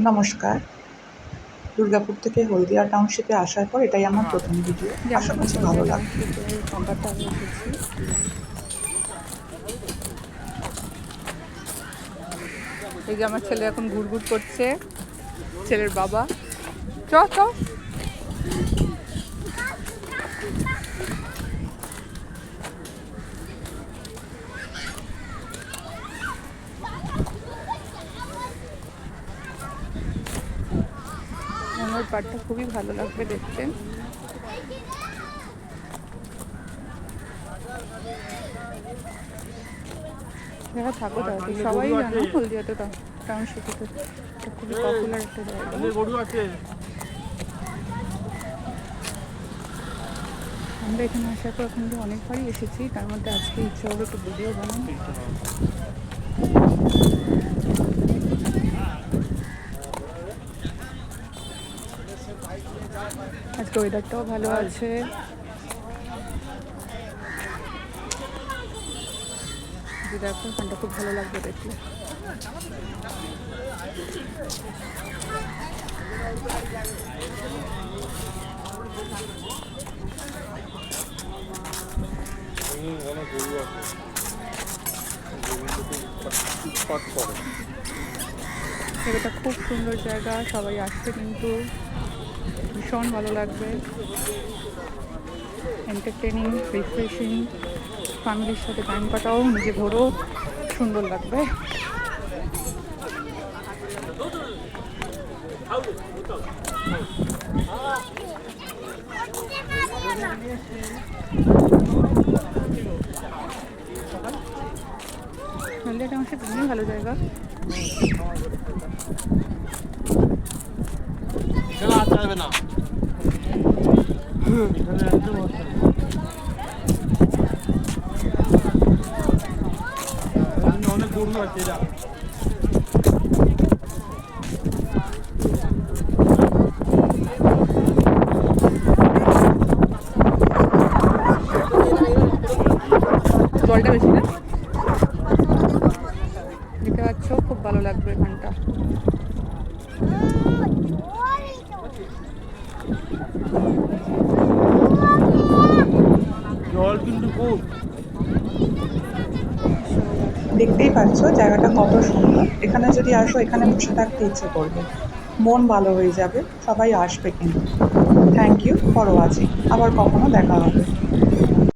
নমস্কার। দুর্গাপুর থেকে হলদিয়া টাউনশিপে আসার পর এটাই আমার প্রথম ভিডিও। যে আমি আশা এখন করছি ভালো হলদিয়া লাগবে। টাউনশিপের কম্পারটাউনে এসেছি। এই যে আমার ছেলে এখন ঘুরঘুর করছে, ছেলের বাবা। চ চ আমার পার্কটা খুবই ভালো লাগবে দেখতে। যারা থাকো তারা সবাই জানো হলদিয়াতে টাউনশিপে এটা খুবই পপুলার একটা জায়গা। আমরা এখানে আসার পর এখন অনেকবারই এসেছি, তার মধ্যে আজকে ইচ্ছে হলো একটু ভিডিও বানানো। আজকে ওয়েদারটাও ভালো আছে। দেখো এখানটা খুব ভালো লাগবে দেখলে। এটা খুব সুন্দর জায়গা, সবাই আসছে কিন্তু ভীষণ ভালো লাগবে। এন্টারটেনিং, রিফ্রেশিং, ফ্যামিলির সাথে টাইম কাটাও, নিজে ঘোরো, সুন্দর লাগবে। হলদিয়া টাউনশিপ এমনি ভালো জায়গা। অনেক গরু আছে এরা। জলটা বেশি না, দেখতে পাচ্ছ খুব ভালো লাগবে এখানটা। জল কিন্তু খুব। দেখতেই পাচ্ছ জায়গাটা কত সুন্দর। এখানে যদি আসো, এখানে বসে থাকতে ইচ্ছে করবে, মন ভালো হয়ে যাবে। সবাই আসবে কিন্তু। Thank you for watching. আবার কখনো দেখা হবে।